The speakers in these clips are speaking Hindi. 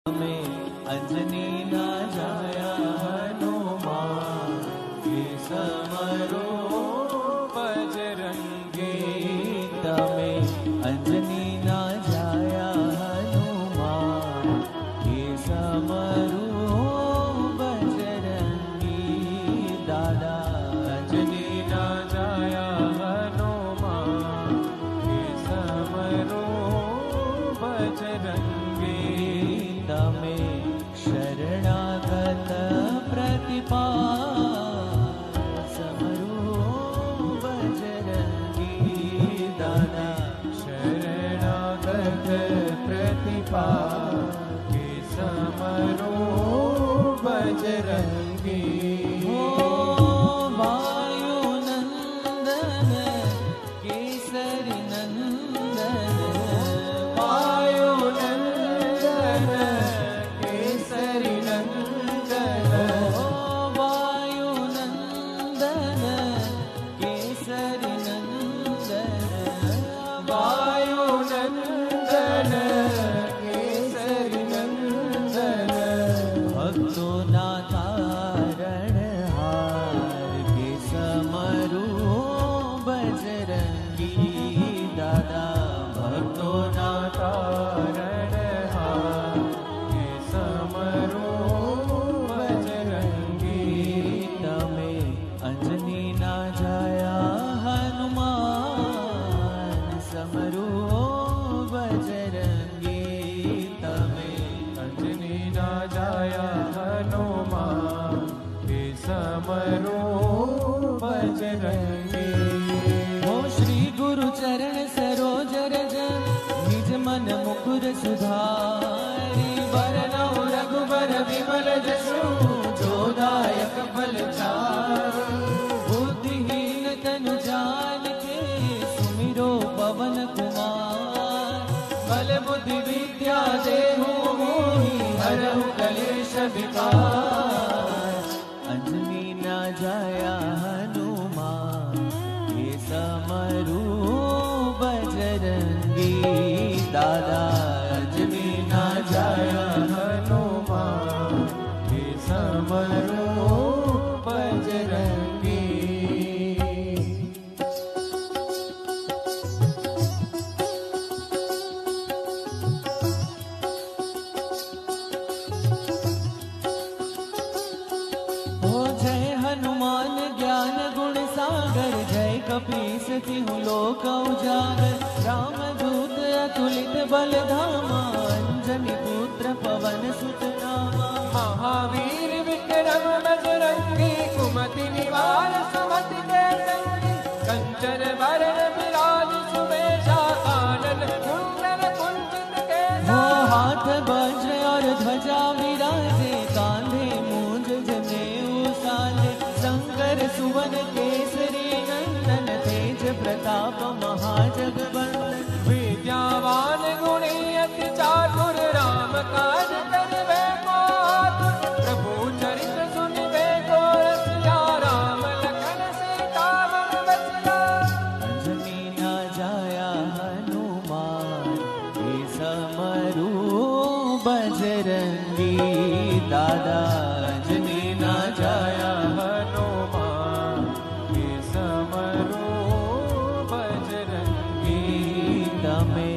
में अंजनी ना जाया हनुमान के समरो बजरंगी तमें अंजनी ना जाया हनुमान के समरो बजरंगी दादा अंजनी ना जाया हनुमान के समरो बजरंगी तमे शरणागत प्रतिपाल समरो बजरंगी दादा शरणागत प्रतिपाल के समरो बजरंगी हो वायुनंदन केसरी नंदन वायुनंदन केसरी नंदन वायुनंदन केसरी नंदन वायुनंदन केसरी नंदन भक्तों ना तारण हार के समरो बजरंगी दादा भक्तों ना तारण हार के समरो बजरंगी तमे अंजनी ना जाया हनुमान समरो बजरंगी तमे अंजनी ना जाया हनुमान के समरो बजरंगी हो श्री गुरु चरण सरोज रज निज मन मुकुर सुधारी वरनौ रघुबर विमल जसु जोदायक फल चारि बुद्धिहीन तनु जान के सुमिरो पवन कुमार बल बुद्धि विद्या देहु मोहि हरहु कलेश विकार अंजनी ना जाया हनुमान के समरो बजरंगी दादा अंजनी ना जाया हनुमान के समरो बजरंगी हो जय हनुमान ज्ञान गुण सागर जय कपीस तिहु लोक उजागर रामदूत अतुलित बल धामा अंजनी पुत्र पवन सुत नामा महावीर विक्रम बजरंगी कुमति निवार सुमति के संगी कंचन वरण विराज सुवेशा कानन कुंडल कुंचित केसा हाथ वज्र और ध्वजा विराजे कांधे मूंज जनेऊ साजे शंकर सुवन केसरी नंदन तेज प्रताप महाजगवंदन विद्यावान गुणी अति चातुर राम काज करबे को आतुर प्रभु चरित सुनिबे को रसिया राम लखन सीता मन बसिया अंजनी ना जाया हनुमान के समरो बजरंगी दादा अंजनी ना जाया हनुमान के समरो बजरंगी तमे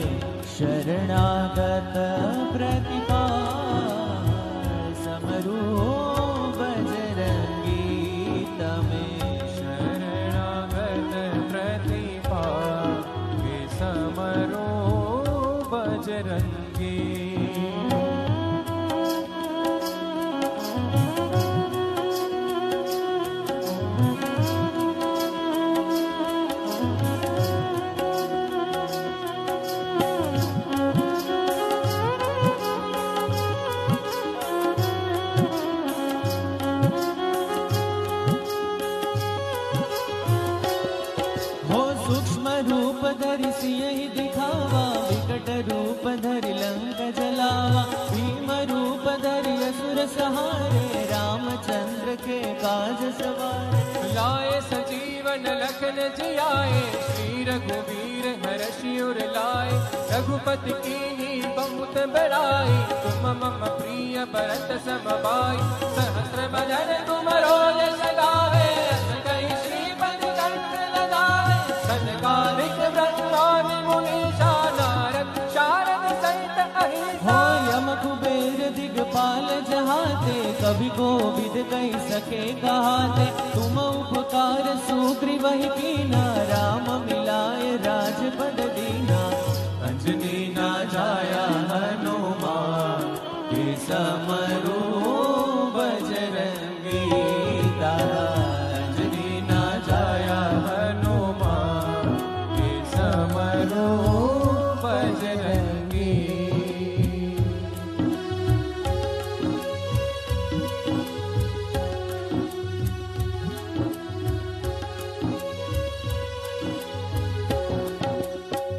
शरणागत प्रतिपाल समरो बजरंगी तमे शरणागत प्रतिपाल के समरो बजरंगी रूप धरि सियहि दिखावा विकट रूप धरि लंक जलावा भीम रूप धरि असुर सहारे रामचंद्र के काज सवारे लाए सजीवन लखन जियाए श्री रघुवीर हर्षि उर लाए रघुपति कीन्ही बहुत बड़ाई, तुम मम प्रिय भरत सम भाई। सहस्र बदन तुम रोज सगावे, अस कहि श्रीपद कंठ लगावे। सनकादिक ब्रह्मादि मुनीषा, नारद शारद सहित अहिंसा। हो यम कुबेर दिगपाल जहाते, कभी कोविद कही सके कहाते। तुम उपकार सुग्रीव ही कीना, राम मिलाए राजपद दीना। अंजनी ना जाया हनुमान, के समरू बजरंगी दारा। अंजनी ना जाया हनुमान, के समरू बजरंगी।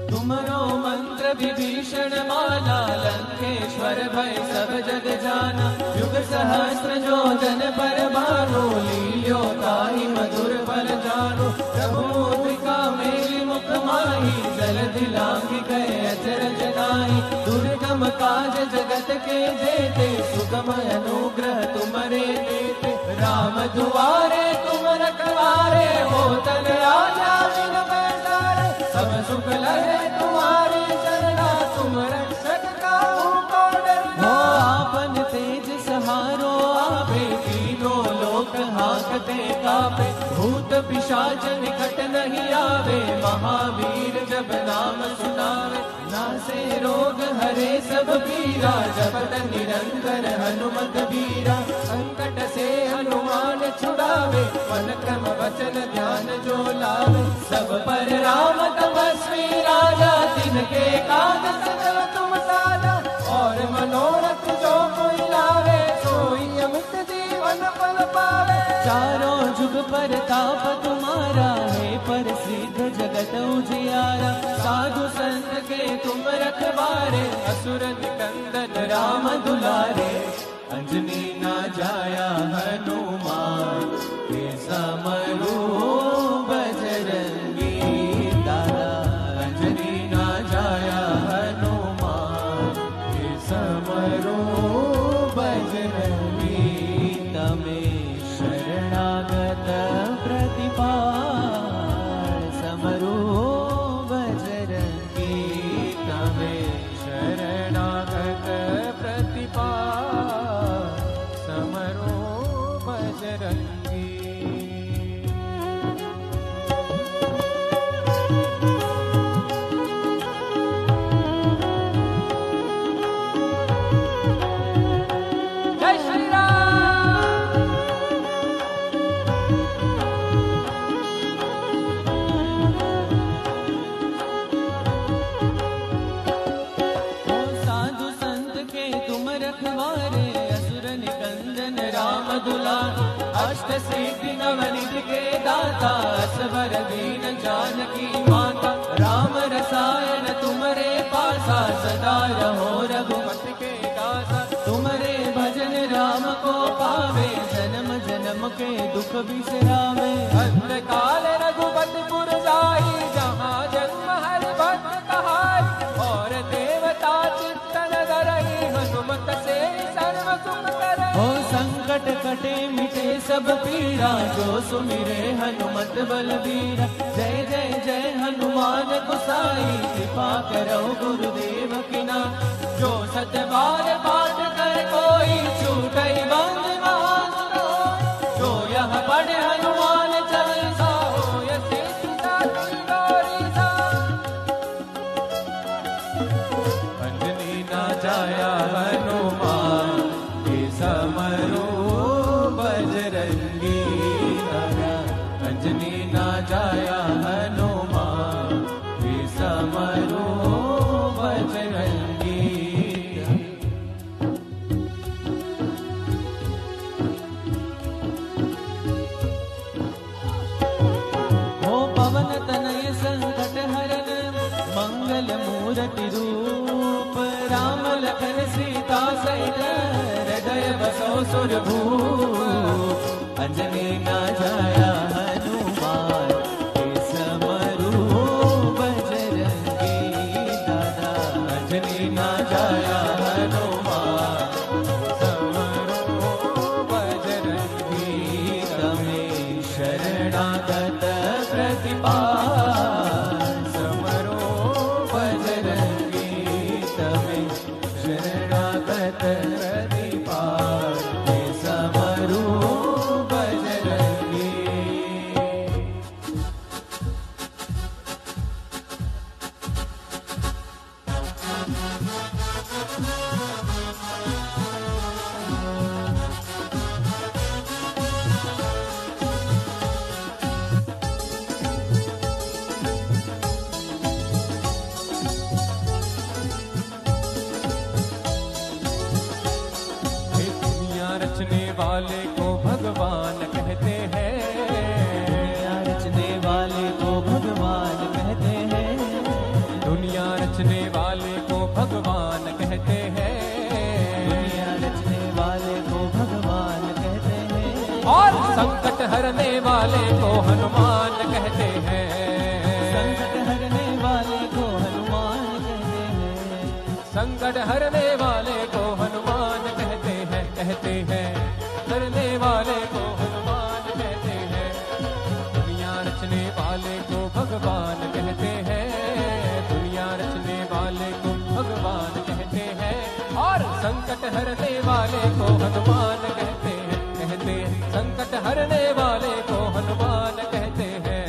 तुमरो मंत्र विभीषण माला, लंकेश्वर भय सब जग जाना। युग सहस्र जो जन पर भानु, लील्यो ताहि मधुर फल जानु। प्रभु मुद्रिका मेलि मुख माहि, जल दिलांघि गए अचरज नाहि। दुर्गम काज जगत के जेते, सुगम अनुग्रह तुमरे तेते। राम दुआरे तुम रखवारे, होतन राजा बिन पैसारे। सब सुख लहे तुम्हारी शरणा, तुम रक्षक काहू को डरना। हो आपन तेज सहारो आपे, तीनों लोक हांकते कापे। भूत पिशाच निकट नहीं आवे, महावीर जब नाम सुनावे। नासे रोग हरे सब पीरा, जपत निरंतर हनुमत बीरा। संकट से हनुमान छुड़ावे, मन क्रम वचन ध्यान जो लावे। सब पर राम तपस्वी राजा, तिनके काज सकल तुम साजा। और मनोरथ जो कोई लावे, सोई अमित जीवन फल पावे। चारों जुग पर ताप तुम्हारा है, पर सिद्ध जगत उजियारा। साधु संत के तुम रखवारे, असुर निकंदन राम दुलारे। अंजनी ना जाया हनुमान, के समरू बजरंगी दारा। अंजनी ना जाया हनुमान, के समरू बजरंगी। तमे शरणागत प्रतिपाल, समरू बजरंगी। तमे शरणागत प्रतिपाल, समरो बजरंगी। जय श्री राम। हो साधु संत के तुम रखवारे, असुर निकंदन राम दुलारे। अष्ट सिद्धि नवनिधि के दाता, असवर दीन जानकी माता। राम रसायन तुमरे पासा, सदा रहो रघुपति के दासा। तुमरे भजन राम को पावे, जन्म जन्म के दुख बिसरावे। अंधकाल रघुपति पुर जाई, जहाँ जन्म हरि भक्त कहाई। और देवता चित्तन धरई, हनुमत से सर्व सुख करई। हो संकट कटे मिटे सब पीड़ा, जो सुमिरे हनुमत बलबीरा। जय जय जय हनुमान गोसाई, कृपा करो गुरुदेव की नाम। जो सत बार पाठ कर कोई, छूटई बंद महासुर होय। जो यह पढ़े हनुमान चालीसा, होय सीता की गौरीसा। अंजनी ना जाया हनुमान, के समरू बजरंगी दारा। अंजनी ना जाया हनुमान, के समरू बजरंगी। हो पवन तनय संकट हरन, मंगल मूर्ति रूप। राम लखन सीता सहित, हृदय बसो सुरभूप। अंजनी ना जाया हनुमान, के समरू बजरंगी दारा। प्रतिपाल हे समरू बजरंगी। रचने वाले को भगवान कहते हैं, दुनिया रचने वाले को भगवान कहते हैं, दुनिया रचने वाले को भगवान कहते हैं, दुनिया रचने वाले को भगवान कहते हैं, और संकट हरने वाले को हनुमान कहते हैं, संकट हरने वाले को हनुमान कहते हैं, संकट हरने वाले को हनुमान कहते हैं, करने वाले को हनुमान कहते हैं, दुनिया रचने वाले को भगवान कहते हैं, दुनिया रचने वाले को भगवान कहते हैं, और संकट हरने वाले को हनुमान कहते हैं, संकट हरने वाले को हनुमान कहते हैं।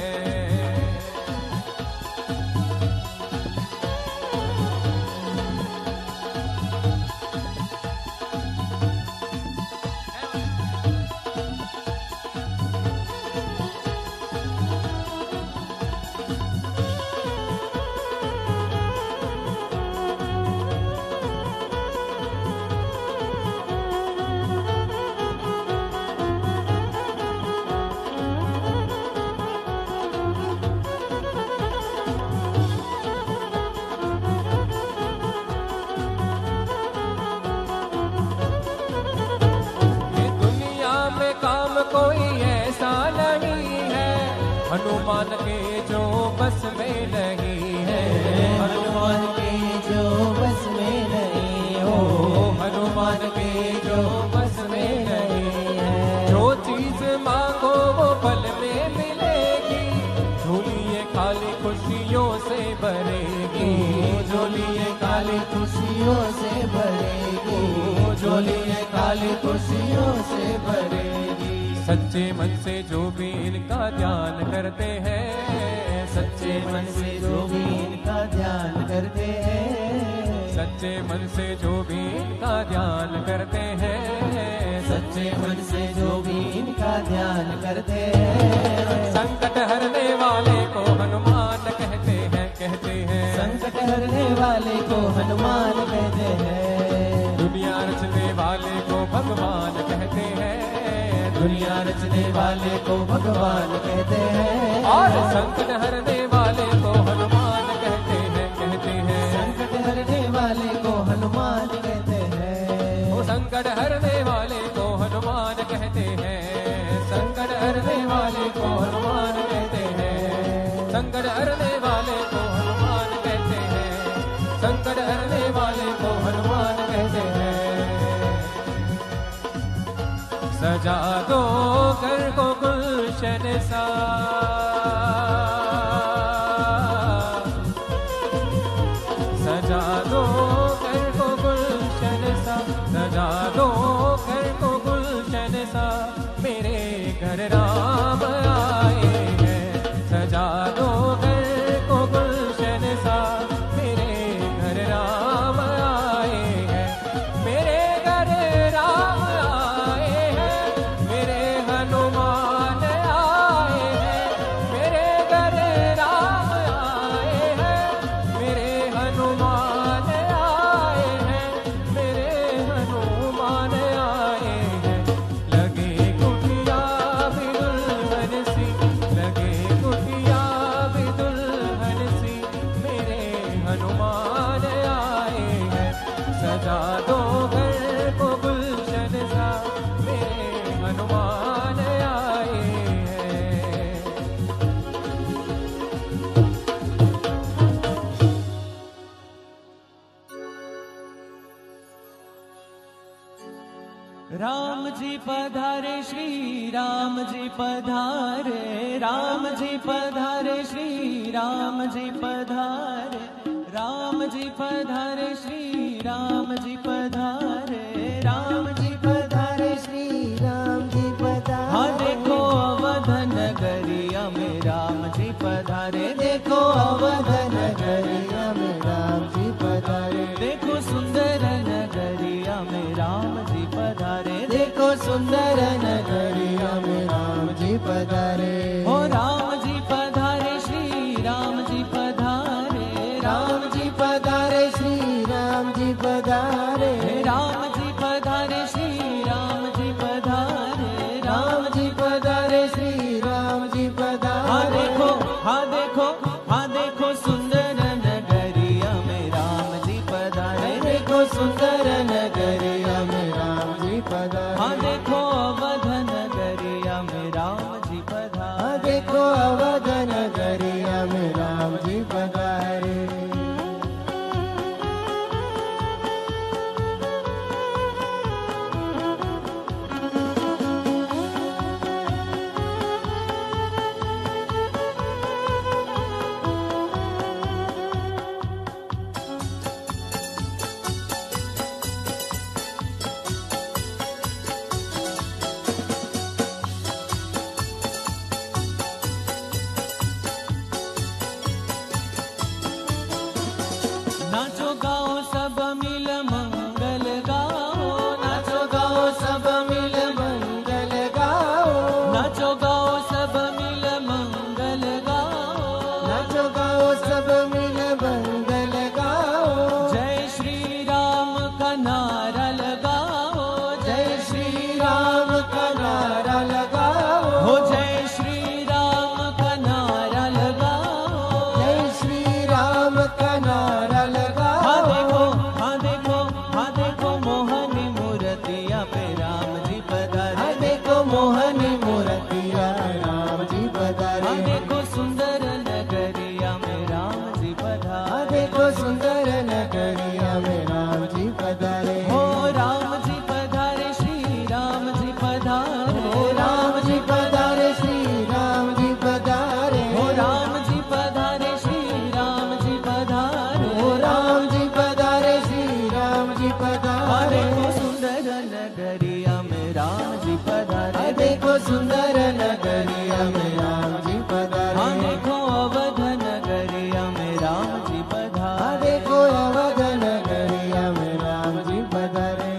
कोई ऐसा नहीं है हनुमान के जो बस में नहीं है, हनुमान के जो बस में नहीं हो, हनुमान के जो बस में नहीं है, जो चीज मांगो वो पल में मिलेगी, झोलिए खाली खुशियों से भरेगी, झोलिए खाली खुशियों से भरेगी, झोलिए खाली खुशियों से भरेगी। सच्चे मन से जो भी इनका ध्यान करते हैं, सच्चे मन से जो भी इनका ध्यान करते हैं, सच्चे मन से जो भी इनका ध्यान करते हैं, सच्चे मन से जो भी इनका ध्यान करते हैं, संकट हरने वाले को हनुमान कहते हैं, संकट हरने वाले को हनुमान कहते हैं, दुनिया रचने वाले को भगवान कहते हैं, दुनिया रचने वाले को भगवान कहते हैं, और संकट हरने वाले को हनुमान कहते हैं, संकट हरने वाले को हनुमान कहते हैं, वो संकट हरने वाले को हनुमान कहते हैं, संकट हरने वाले को हनुमान कहते हैं, संकट हरने वाले को हनुमान कहते हैं, संकट हरने वाले को हनुमान कहते हैं। सजा दो घर को गुलशन सा, सजा दो घर को गुलशन सा, सजा दो घर को गुलशन सा, मेरे घर राम आए हैं, सजा दो घर को गुलशन सा, मेरे घर राम आए हैं, मेरे घर राम आए हैं, मेरे हनुमान आए हैं, मेरे घर राम आए हैं, मेरे हनुमान आए हैं, मेरे हनुमान आए हैं, लगे कुटिया भी दुल्हन सी, लगे कुटिया भी दुल्हन सी, मेरे हनुमान आए हैं, सजा दो घर को गुलशन सा, मेरे हनुमान आए हैं। राम जी पधारे श्री राम जी पधारे, राम जी पधारे श्री राम जी पधारे, राम जी पधारे श्री राम जी पधारे राम जी पधारे श्री राम जी पधारे। हाँ देखो अवध नगरिया में राम जी पधारे देखो अवध नगरिया में राम जी पधारे। देखो सुंदर नगरिया में राम जी पधारे देखो सुंदर नगरिया में राम जी पधारे। ओ राम जी पधारे श्री राम जी पधारे राम जी पधारे श्री राम जी पधारे। राम जी पधारे श्री राम जी पधारे राम जी पधारे श्री राम जी हाँ पधारे। देखो हाँ देखो हाँ देखो सुंदर नगरिया में राम जी पधारे देखो सुंदर नगरिया में राम जी पधारे। हाँ देखो अवध नगरिया में राम जी पधारे हाँ देखो अवध नगरिया में राम जी पधारे। नाचो गाओ सब मिल मंगल गाओ नाचो गाओ सब मिल मंगल गाओ। नाचो गाओ सब मिल मंगल गाओ नाचो गाओ सब मिल मंगल गाओ। जय श्री राम का नारा लगाओ जय श्री राम का नारा लगाओ। हो जय श्री राम का नारा लगाओ जय श्री राम का नारा हाँ लगाओ। देखो हाँ देखो हाँ देखो मोहनी मूर्तिया पे राम जी पधारे हाँ देखो मोहनी मूर्तिया राम जी हाँ पधारे। देखो सुंदर नगरिया में राम जी पधारे हाँ देखो सुंदर नगरिया में राम जी पधारे। हो राम जी पधारे श्री राम जी पधारे ओ राम जी पधारे श्री राम जी पधारे। हो राम जी पधारे श्री राम जी पधारे ओ राम जी पधारे श्री राम जी हाँ पधारे। देखो सुंदर नगरिया में राम जी पधारे हाँ देखो सुंदर नगरिया में राम जी हाँ पधारे। देखो अवध नगरिया में राम जी हाँ पधारे देखो अवध नगरिया में राम जी पधारे।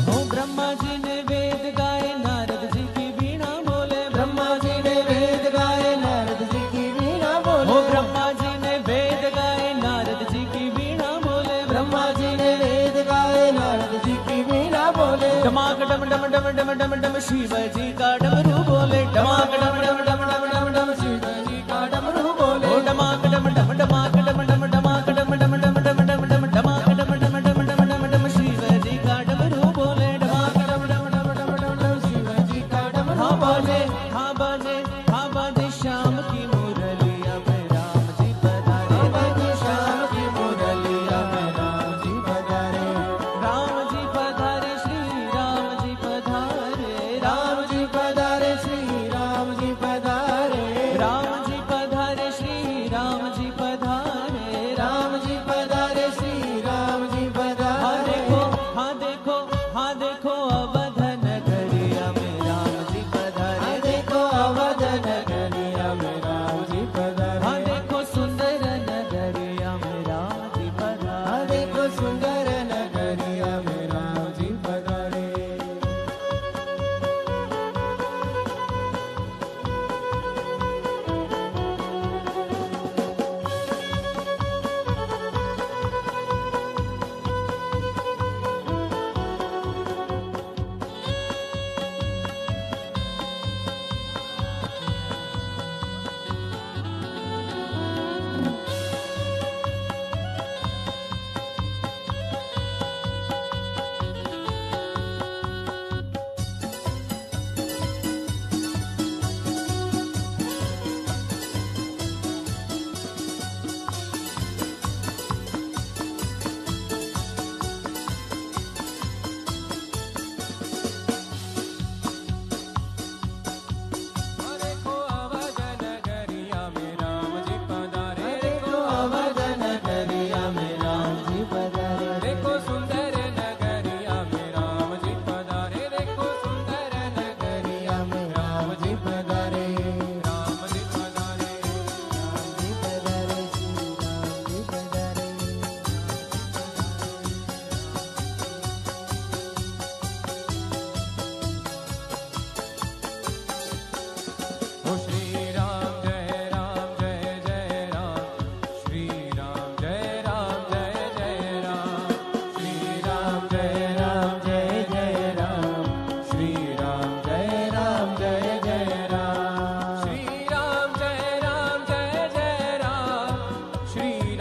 हो ब्रह्मा जी ने वेद गाए नारद जी की वीणा बोले ब्रह्मा जी ने वेद गाए नारद जी की वीणा बोले। हो ब्रह्मा जी ने वेद गाए नारद जी की वीणा बोले ब्रह्मा जी ने वेद गाए नारद जी की वीणा बोले। डमाक डम डम डम डम डम डम शिव जी का डमरू बोले डमाक डम डम डम डम डम डम शिव जी का डमरू बोले। हो डमाक डम डम डमाक डम डम डमाक डम डम डम डम डम डम डमाक डम डम डम डम डम डम शिव जी का डमरू बोले डमाक डम डम डम डम डम डम शिव जी का डमरू हाँ बोले। बाजे हाँ बाजे हाँ बाजे श्याम की मुरलिया में राम जी पधारे बाजे श्याम की मुरलिया में राम जी पधारे। राम जी पधारे श्री राम जी पधारे राम जी पधारे श्री राम जी पधारे। राम जी पधारे श्री राम जी पधारे राम जी पधारे श्री राम जी हाँ पधारे। देखो हाँ देखो हाँ देखो अवध नगरिया में राम जी पधारे हाँ देखो अवध नगरिया में राम जी पधारे। हाँ देखो सुंदर नगरिया में राम जी पधारे हाँ देखो सुंदर नगरिया में राम जी पधारे।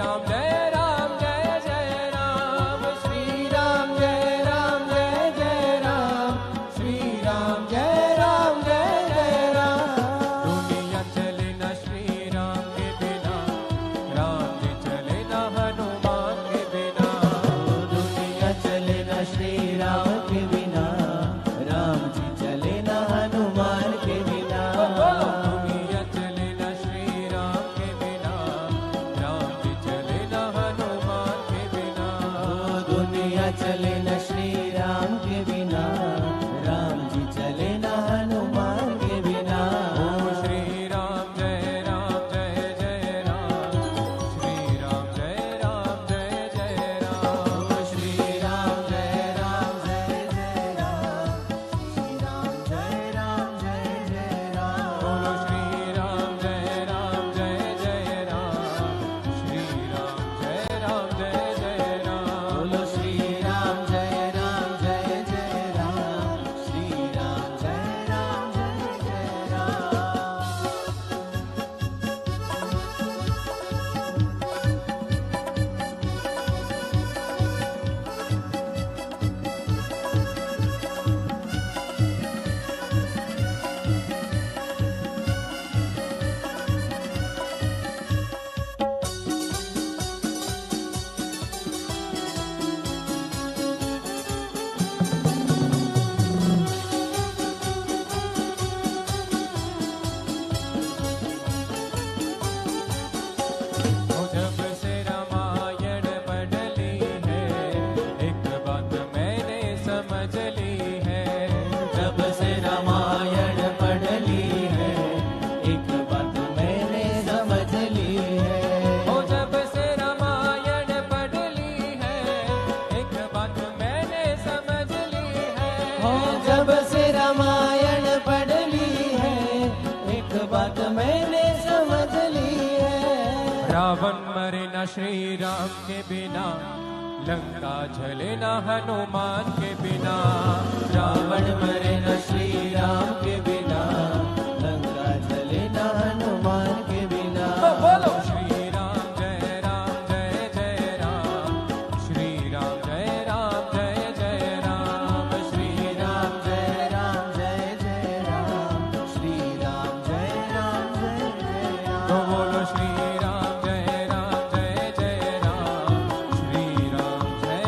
राम जय राम जय जय राम श्री राम जय राम जय जय राम श्री राम जय राम जय जय राम दुनिया चले न श्री राम के बिना राम जी चले न हनुमान के बिना दुनिया चले न श्री राम के बिना राम जी चले न हनुमान के बिना दुनिया चले न श्री राम के बिना राम जी चले न हनुमान के बिना दुनिया चले न श्री राम के बिना राम जी चले न हनुमान के बिना ओ श्री राम जय जय राम श्री राम जय जय राम श्री राम जय राम जय जय राम श्री राम जय राम जय जय राम बोलो श्री राम जय जय राम श्री राम जय जय राम बोलो श्री राम जय राम जय जय राम श्री राम जय राम जय जय राम ओ जब से रामायण पढ़ ली है एक बात मैंने समझ ली है जब से रामायण पढ़ ली है एक बात मैंने समझ ली है ओ जब से रामायण पढ़ ली है एक बात मैंने समझ ली है हो जब से रामायण पढ़ ली है एक बात मैंने समझ ली है रावण मरे न श्री राम के बिना लंका जले न हनुमान के बिना रावण मरे न श्री राम के बिना लंका चले न हनुमान के बिना बोलो श्री राम जय जय राम श्री राम जय जय राम श्री राम जय राम जय जय राम श्री राम जय राम जय जय तो राम बोलो श्री राम जय जय राम श्री राम जय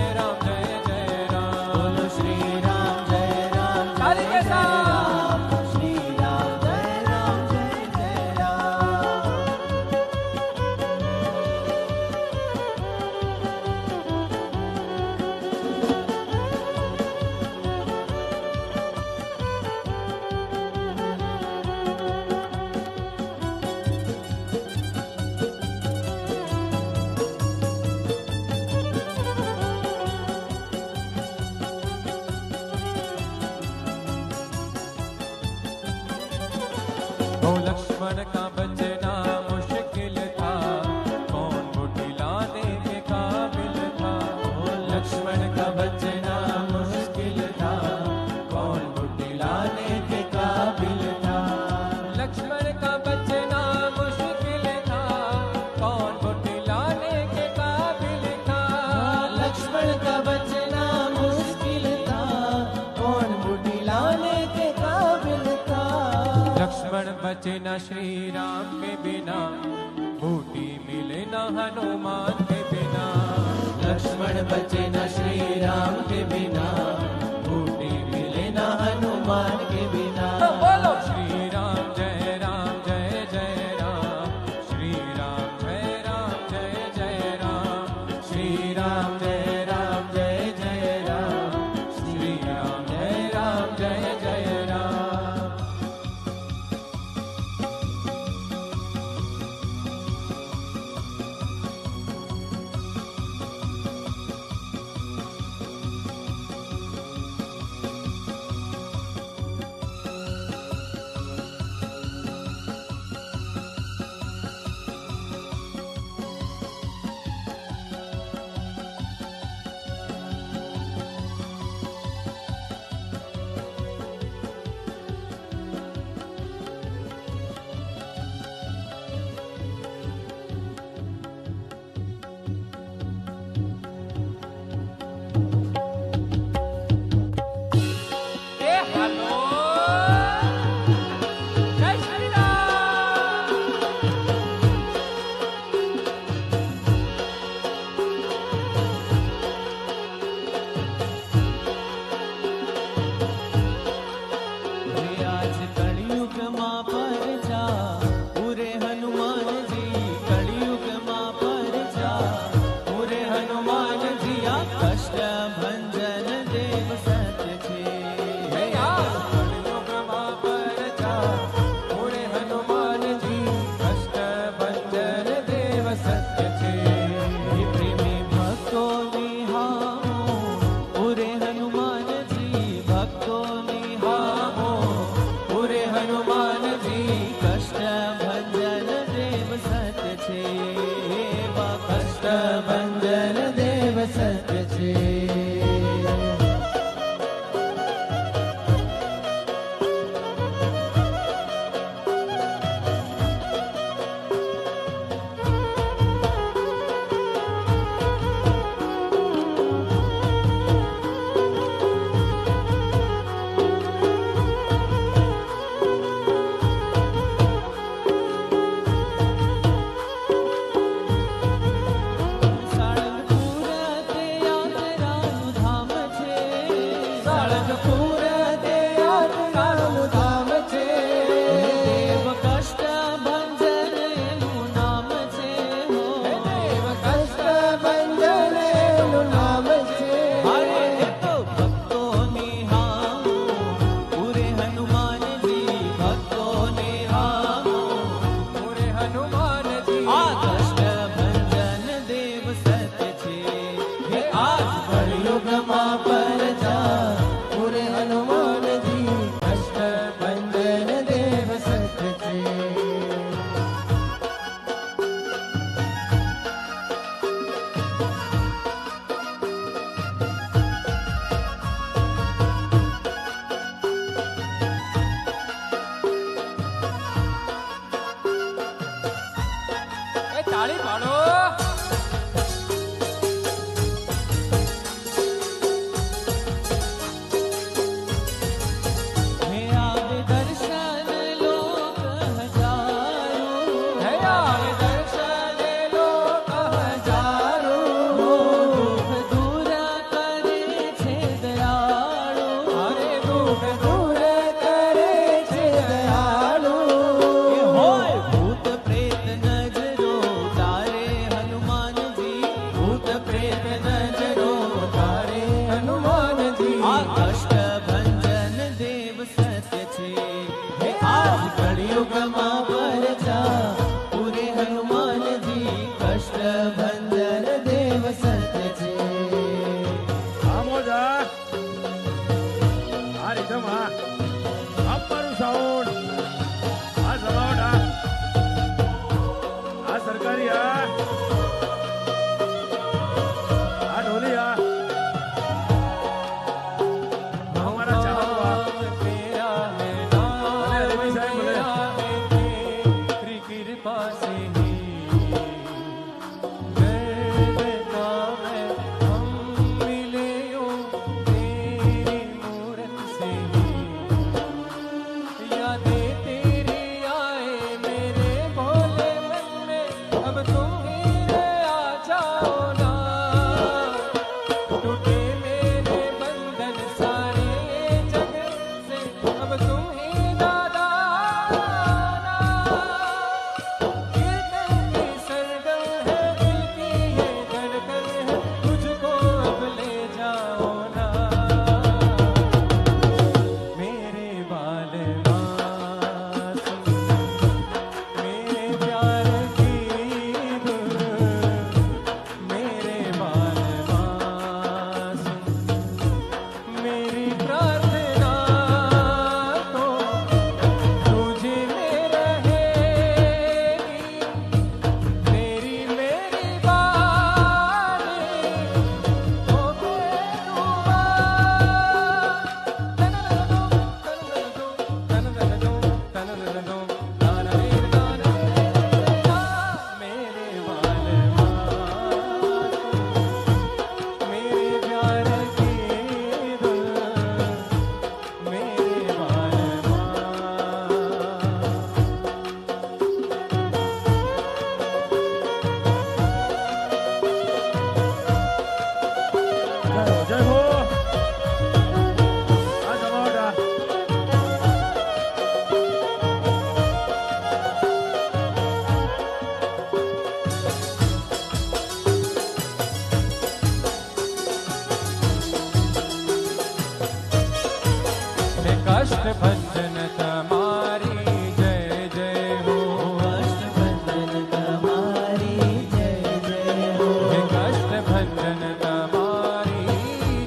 जय राम बोलो श्री राम जय राम ताली के साथ श्री राम जय राम जय जय राम ओ लक्ष्मण का बचना मुश्किल था कौन बुटिलाने के काबिल था ओ लक्ष्मण का बचना मुश्किल था कौन बुटिलाने के काबिल था लक्ष्मण का बचना मुश्किल था कौन बुटिलाने के काबिल था लक्ष्मण का बचना मुश्किल था कौन बुटिलाने के काबिल था लक्ष्मण बचे न श्री राम के बिना बूटी मिले न हनुमान के बिना लक्ष्मण बचे न श्री राम के बिना बूटी मिले न हनुमान के बिना बोलो श्री राम जय जय राम श्री राम जय जय राम श्री राम जय जय राम श्री राम जय जय राम કષ્ટભંજન દેવ સત્ય છે. સાળંગપુર તે યાત્રાનું ધામ છે. દેવ કષ્ટભંજન એનું નામ છે. દેવ કષ્ટભંજન એનું નામ છે. અરે એ તો ભક્તોની હામો પૂરે હનુમાનજી, ભક્તોની હામો પૂરે હનુમાનજી આ કષ્ટભંજન દેવ સત્ય છે. હે આજ કળિયુગમાં પરજા પૂરે હનુમાનજી, કષ્ટભંજન દેવ સત્ય છે. એ તાળી પાડો. હે આવે દર્શન લોક હજારો, હે આવે દર્શન લોક હજારો. દુઃખ દૂર કરે છે દયાળો. અરે દુઃખ દૂર કરે છે દયાળુ. એ હોય ભૂત પ્રેત નજરો તારે હનુમાનજી, ભૂત પ્રેત નજરો તારે હનુમાનજી આ કષ્ટભંજન દેવ સત્ય છે. હે આજ કળિયુગમાં પરજા પૂરે હનુમાનજી, કષ્ટભંજન દેવ સત્ય છે. આમોદા આ રીધમ આ આપવાનું સાઉન્ડ આ સમાવટ આ સરકારી આ ઢોલી આ અમારા ચાહવા तेरा है नाम અરે રવિ સાહેબ બોલે तेरी कृपा से ही देवता में हम मिले हो तेरी मूरत से ही यादें तेरी आए मेरे भोले मन में अब तुम ही ले आ जाओ ना टूटे मेरे बंधन सारे जग से अब तुम ही दादा कीर्तन की सरगम है दिल की ये धड़कन है मुझको अब ले जाओ ना मेरे बाल मासूम मेरे प्यार की धुन मेरे बाल मासूम मेरी प्रार्थना तो तुझे में रहेगी तेरी मेरी बानी ओ बेरुबा मेरे बाल मेरे प्यार की धुन मेरे बाल જય હો આ સમાવટ कष्ट भंजन तुम्हारी जय जय हो કષ્ટભંજન તમારી જય જય હો. कष्ट भंजन तुम्हारी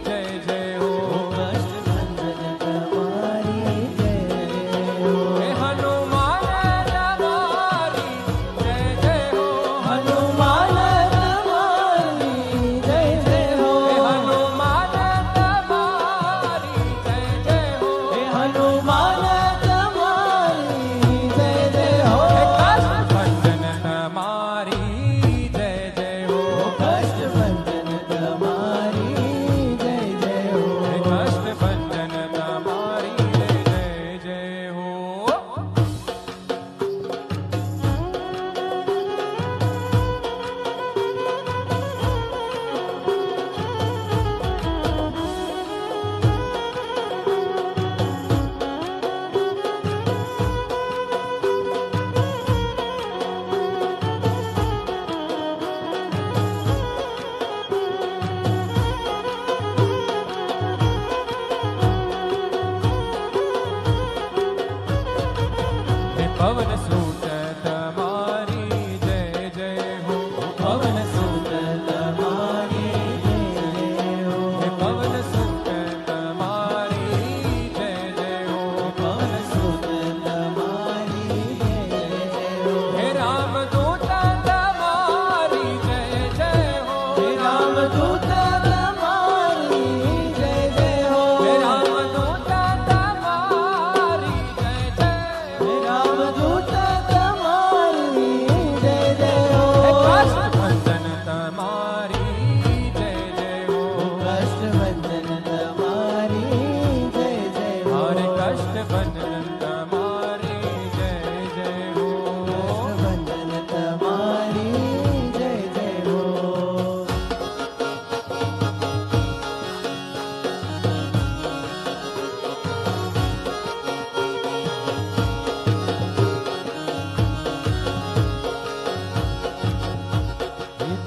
जय जय हो કષ્ટભંજન તમારી જય જય હો. हनुमान तुम्हारी जय जय हो હનુમાન તમારી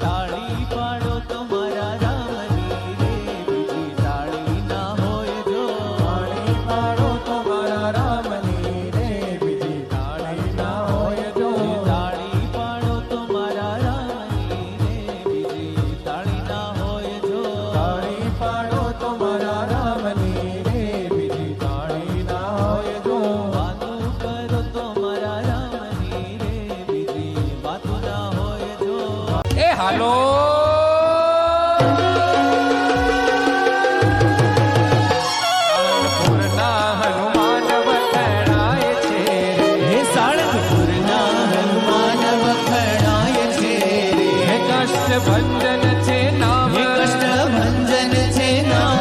તાળી પાડો તો મારા રામની રે બીજી તાળી ના હોય જો તાળી પાડો તો મારા રામની રે બીજી તાળી ના હોય જો તાળી પાડો તો મારા રામની રે બીજી તાળી ના હોય જો તાળી પાડો તો મારા રામની રે બીજી તાળી ના હોય જો વાતું કરો તો મારા રામની રે બીજી વાતું ના હોય જો એ હાલો પૂરના હનુમાન વખણાય છે હે સાળંગપુરના હનુમાન વખણાય છે હે કષ્ટ ભંજન છે નામ હે કષ્ટભંજન છે નામ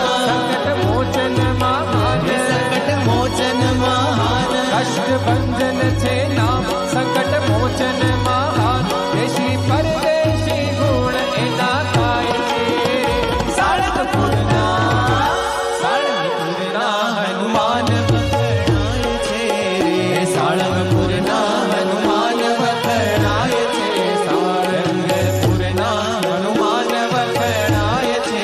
સંકટ મોચન મહાન સંકટ મોચન મહાન કષ્ટ ભંજન છે નામ સંકટ મોચન મહાન દેશી પરદેશી ગુણ એના થાય છે સાળંગપુરના હનુમાન વખણાય છે રે સાળંગપુરના હનુમાન વખણાય છે સાળંગપુરના હનુમાન વખણાય છે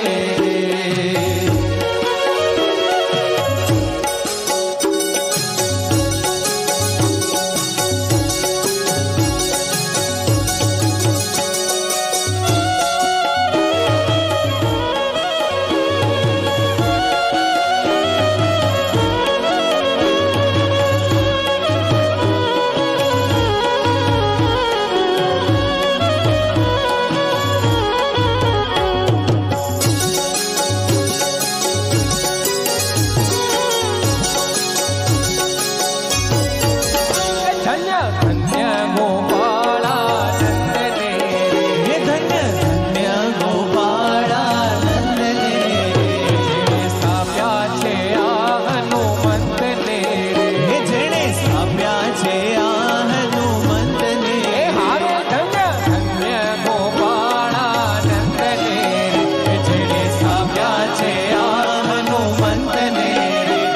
ધન્ય ધન્ય ગોપાળાનંદ રે હે ધન્ય ધન્ય ગોપાળાનંદ રે જેણે સ્થાપ્યા છે આ હનુમંત ને હે જેણે સ્થાપ્યા છે આ હનુમંત હે ને હારે ધન્ય ધન્ય ગોપાળાનંદ ને જેણે સ્થાપ્યા છે આ હનુમંત ને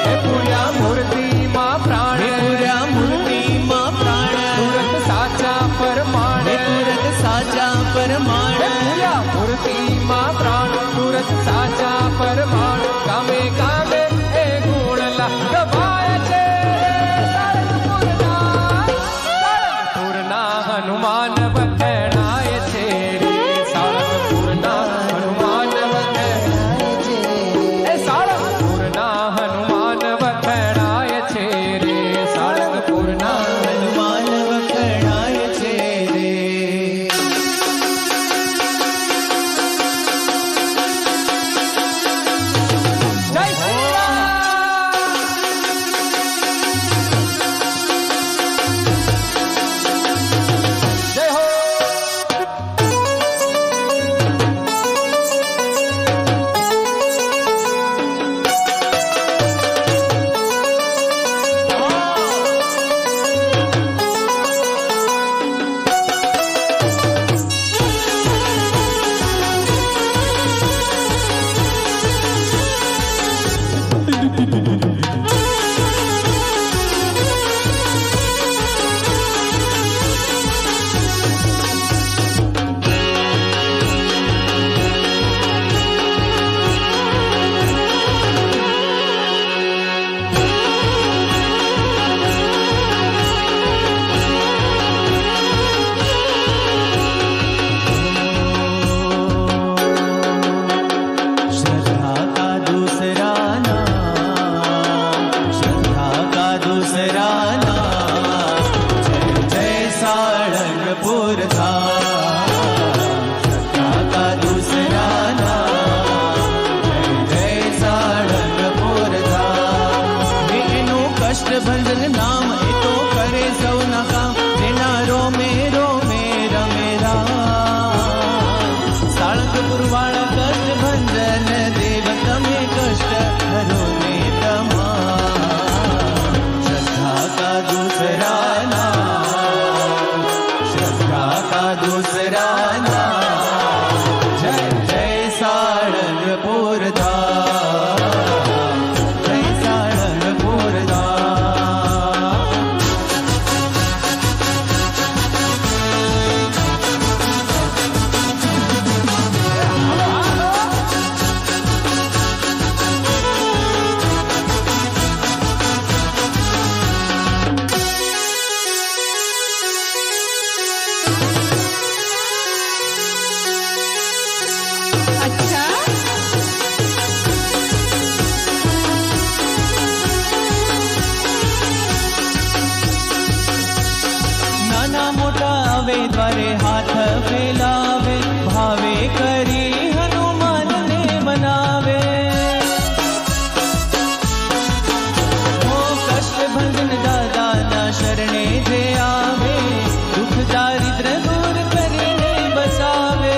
હે પૂર્યા મૂર્તિમાં પ્રાણ હે પૂર્યા મૂર્તિમાં પ્રાણ તુરત સાચા પરમાણ હે તુરત સાચા હે પરમાણ પૂર્યા મૂર્તિમાં પ્રાણ તુરત સાચા પરમાણ કામે કામે એ ગુણ ગવાય છે સાળંગપુરના હનુમાન વખણાય છે રે સાળંગપુરના હનુમાન વખણાય છે એ સાળંગપુરના હનુમાન વખણાય છે રે સાળંગપુરના હનુમાન વખણાય છે રે જય શ્રી રામ જય હો श्रद्धा का दूसरा नाम श्रद्धा का दूसरा नाम जय जय सारंगपुर धाम श्रद्धा का दूसरा नाम जय जय सारंगपुर धाम એનું કષ્ટ ભંજન નામ એ તો કરે સૌના કામ જેના રોમે રોમે રમે રામ સાળંગપુર વાળા કષ્ટ ભંજન દેવ તમે કષ્ટ હરો ને તમામ શ્રદ્ધા કા दूसरा नाम श्रद्धा का दूसरा नाम जय जय सारंगपुर धाम जय सारंगपुर धाम મારે હાથ ફેલાવે, ભાવે કરી હનુમાનને મનાવે. ઓ કષ્ટભંજન દાદાના શરણે જે આવે, દુઃખ દારિદ્ર દૂર કરીને બસાવે.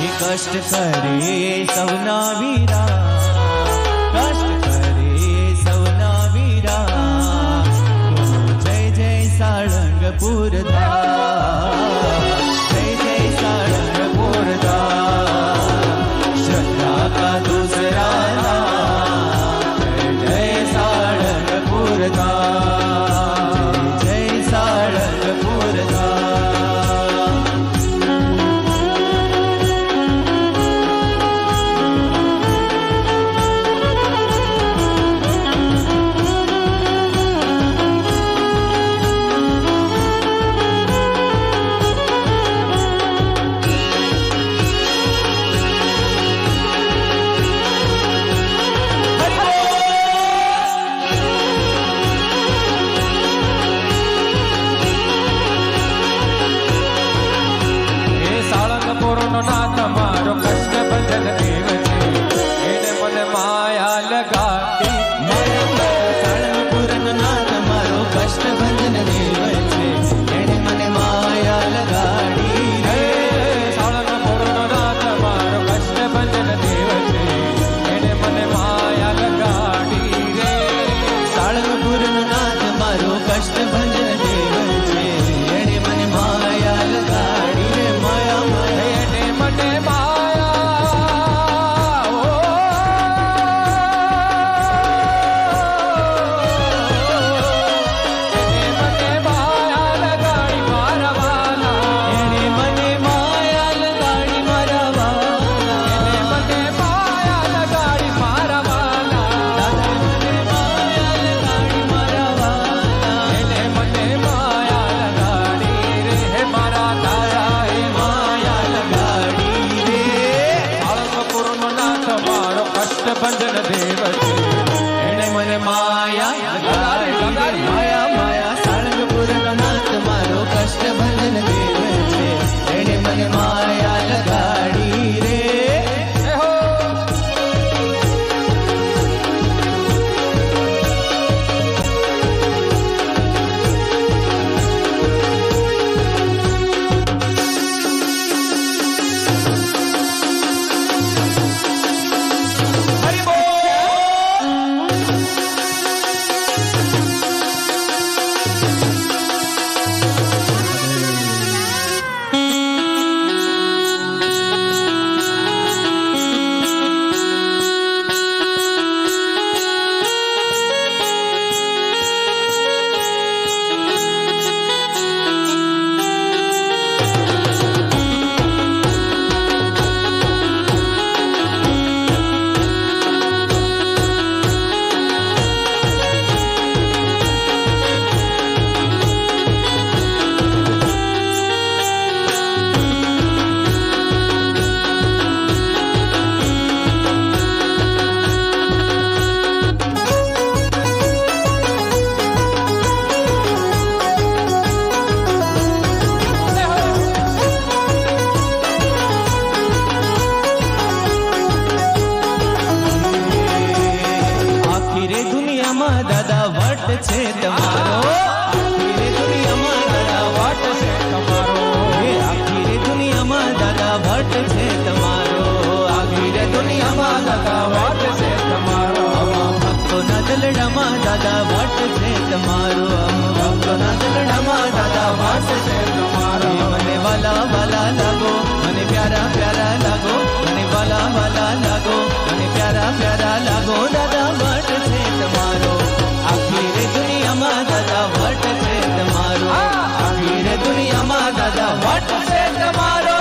એ કષ્ટ કરે સૌના વીરા, કષ્ટ કરે સૌના વીરા. જય જય સાળંગપુર ધામ, જય જય સાળંગપુર ધામ. શ્રદ્ધા કા દૂસરા નામ, જય જય સાળંગપુર ધામ, જય જય સાળંગપુર ધામ. સાળંગપુરનો નાથ મારો કષ્ટભંજન દેવ છે, એને મને માયા લગાડી. સાળંગપુરનો નાથ મારો કષ્ટભંજન દેવ છે, એણે મને માયા લગાડી રે. સાળંગપુરનો નાથ મારો કષ્ટભંજન દેવ છે, એને મને માયા લગાડી રે. સાળંગપુરનો નાથ મારો કષ્ટભંજન દેવ છે, એણે મને માયા લગાડી રે. માયા માયા એને મને માયા, ઓ એને મને માયા લગાડી મારા વાલા. એણે મને માયા લગાડી મારા વાલા. એને મને માયા લગાડી મારા વાલા. દાદા મને માયા લગાડી મારા વાલા. એને મને માયા લગાડી રે. હે મારા દાદા હે માયા લગાડી રે. સાળંગપુરનો નાથ મારો કષ્ટભંજન દેવ છે, એણે મને માયા લગાડી રે. માયા માયા સાળંગપુરનો નાથ મારો કષ્ટભંજન દેવ છે, એણે મને માયા લગાડી રે. હે હો. હરિ બોલ. આખી રે દુનિયામાં દાદા વટ છે તમારો. આખી રે દુનિયામાં દાદા વટ છે તમારો. હે આખી રે દુનિયામાં દાદા વટ છે તમારો. આખી રે દુનિયામાં દાદા વટ છે તમારો. ભક્તોના દલડામાં દાદા વટ છે તમારો. ભક્તોના દલડામાં દાદા વટ છે તમારો. મને વાલા વાલા લાગો, મને પ્યારા પ્યારા લાગો, મને વાલા વાલા લાગો, મને પ્યારા પ્યારા લાગો. દાદા વટ છે તમારો. આખી રે દુનિયામાં દાદા વટ છે તમારો. આખી રે દુનિયામાં દાદા વટ છે તમારો.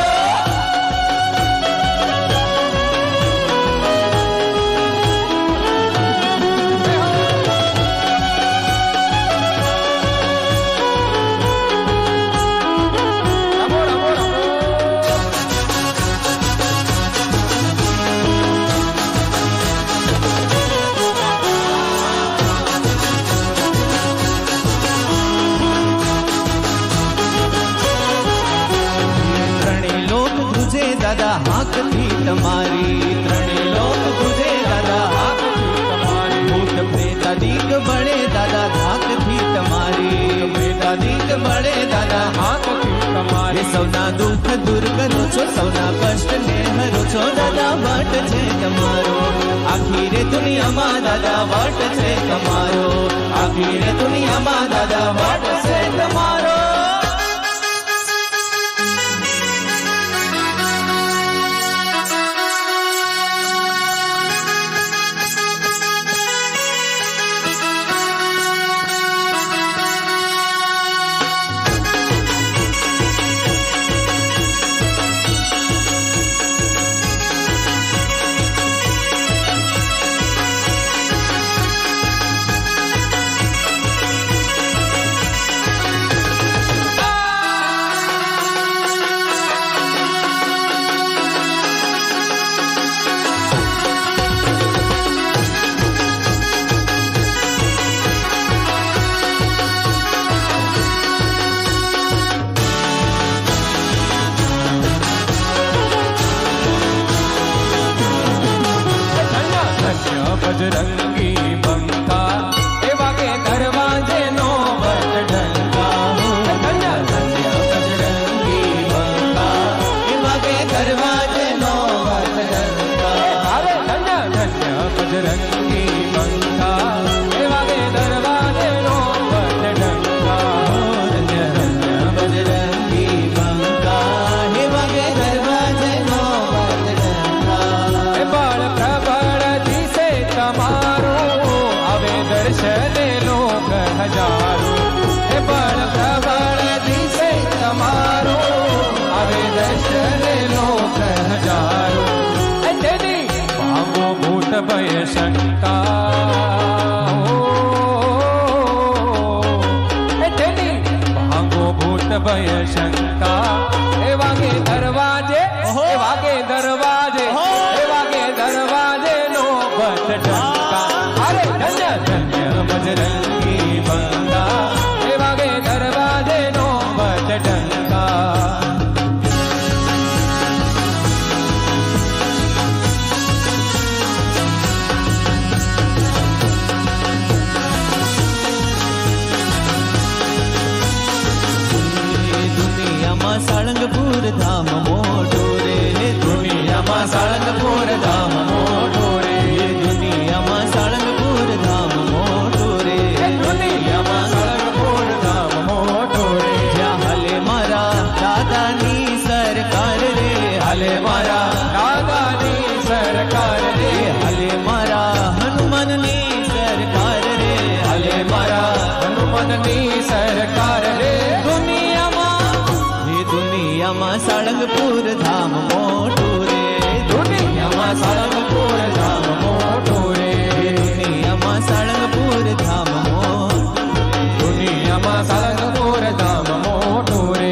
દાદા હાકથી તમારી ત્રણે લોક પૂજે દાદા હાકથી તમારી ભૂત પ્રેતાદિક બળે દાદા હાકથી તમારી પ્રેતાદિક બળે દાદા હાકથી તમારી સૌના દુઃખ દૂર કરો છો સૌના કષ્ટ ને હરો છો દાદા વટ છે તમારો આખી રે દુનિયામાં દાદા વટ છે તમારો આખી રે દુનિયામાં દાદા વટ છે તમારો बजरंगी बंका ए वागे दरवाजे नो बट ढंका धन्य धन्य बजरंगी बंका એ વાગે દરવાજે નો વટ ઢંકા अरे धन्य धन्य बजरंगी बंका ए वागे दरवाजे नो बट ढंका ધન્ય ધન્ય બજરંગી બંકા એ વાગે દરવાજે નો વટ ઢંકા ए बड़ प्रबल जिसे તમારો આવે દર્શને લોક હજારો એ બળ પ્રબળ દિશે તમારો આવે દર્શને લોક હજારો એ તેની ભાગો ભૂત ભય શંકા એ તેની ભાગો ભૂત ભય શંકા એ વાગે દરવાજે એ વાગે દરવાજે એ વાગે દરવાજે નો બટ ઢંકા અરે ધન્ય ધન્ય બજરંગી બંકા એ વાગે દરવાજે નો બટ ઢંકા દુનિયામાં સાળંગપુર ધામ મોટું રે દુનિયામાં સાળંગપુર ધામ મોટું રે દુનિયામાં સાળંગપુર ધામ મોટું રે દુનિયામાં સળંગપુર ધામ મોટું રે જ્યાં હાલે મારા દાદાની સરકાર રે હાલે મારા દાદાની સરકાર રે હાલે મારા હનુમાનની સરકાર રે હાલે મારા હનુમાનની સરકાર રે દુનિયામાં સાળંગપુર ધામ મોટું રે દુનિયામાં સળંગપુર ધામ મોટું રે દુનિયામાં સાળંગપુર ધામ મોટું દુનિયામાં સળંગપુર ધામ મોટું રે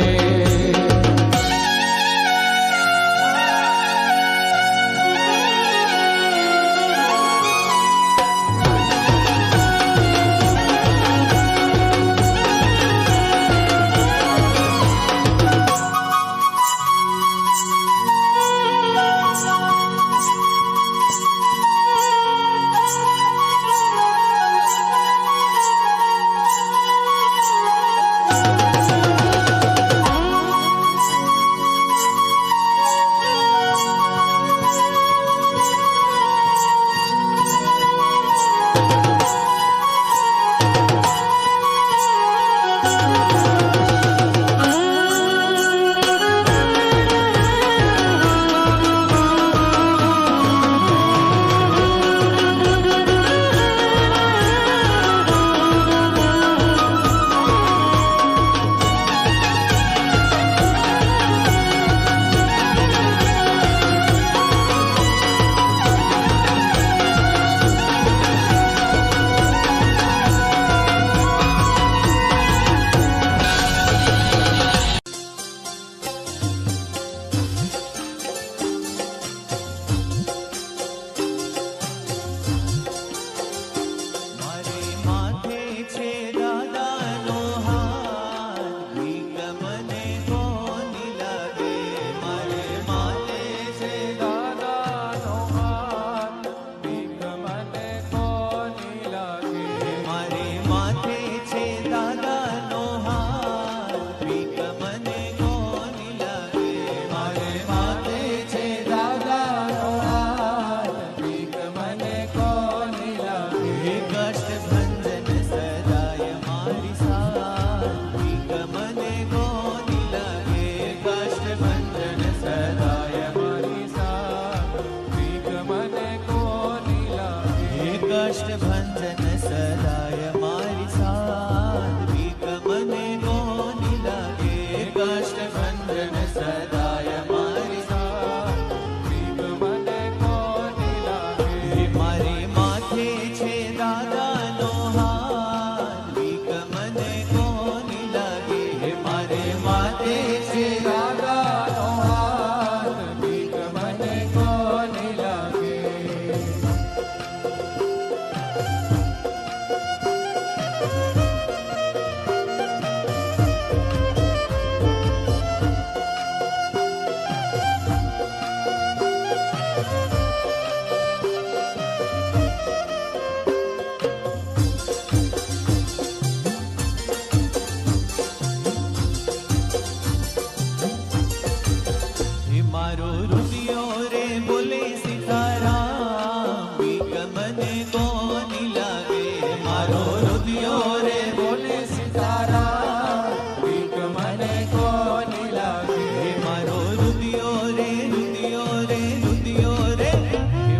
મારો રૂપિયો રે બોલે સીતારામ બીક મને કોની લાગે મારો રૂપિયો રે બોલે સીતારામ બીક મને કોની લાગે મારો રૂપિયો રે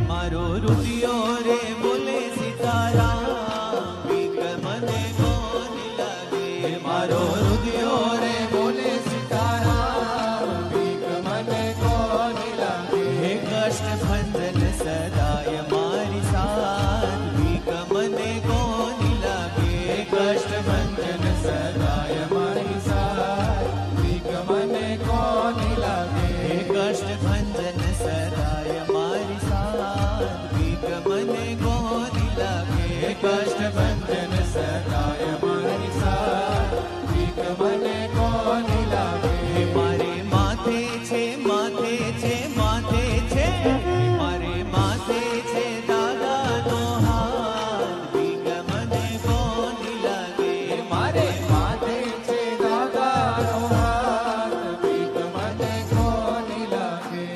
મારો રૂપિયો રે બોલે સીતારામ બીક મને કોની લાગે મારો રૂપિયો રે બોલે સીતારામ બીક મને કોની લાગે હે કષ્ટ ભંજન સદાય મારી સાથ બીક મને કોની લાગે કષ્ટ ભંજન સદાય મારી સાથ બીક મને કોની લાગે હે કષ્ટ ભંજન સદાય મારી સાથ બીક મને કોની લાગે કષ્ટ ભંજન સદાય મારી સાથ બીક મને કોની લાગે મારે માથે છે માથે છે માથે છે મારે માથે છે દાદાનો હાથ બીક મને કોની લાગે મારે માથે છે દાદાનો હાથ બીક મને કોની લાગે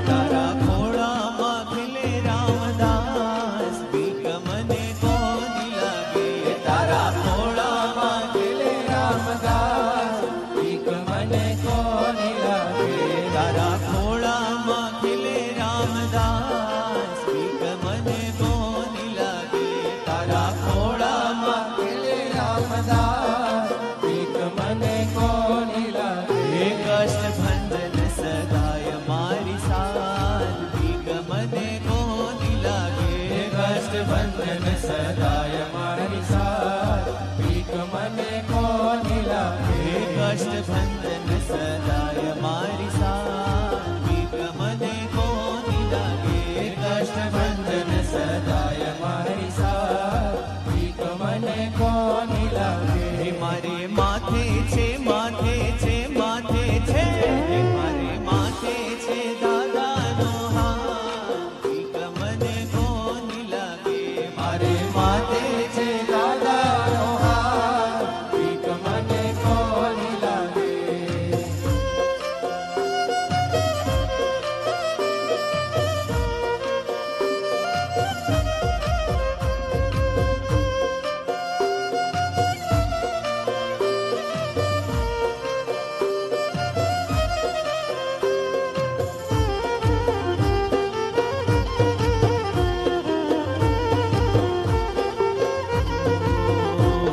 તારા ખોળામાં ખીલે રામદાસ બીક મને કોની લાગે તારા ખોળામાં ખીલે રામદાસ બીક મને કોની લાગે તારા ખોળામાં ખીલે રામદાસ બીક મને કોની લાગે તારા ખોળામાં ખીલે રામદાસ બીક મને કોની લાગે હે કષ્ટ ભંજન સદાય મારી સાથ બીક મને કોની લાગે કષ્ટ ભંજન સદાય મારી સાથ બીક મને કોની લાગે હે કષ્ટ ભંજન સદાય મારી સાથ બીક મને કોની લાગે કષ્ટ ભંજન સદાય મારી સાથ બીક મને કોની લાગે હે મારે માથે છે માથે છે માથે છે હે મારે માથે છે દાદાનો હાથ બીક મને કોની લાગે મારે માથે છે દાદાનો હાથ બીક મને કોની લાગે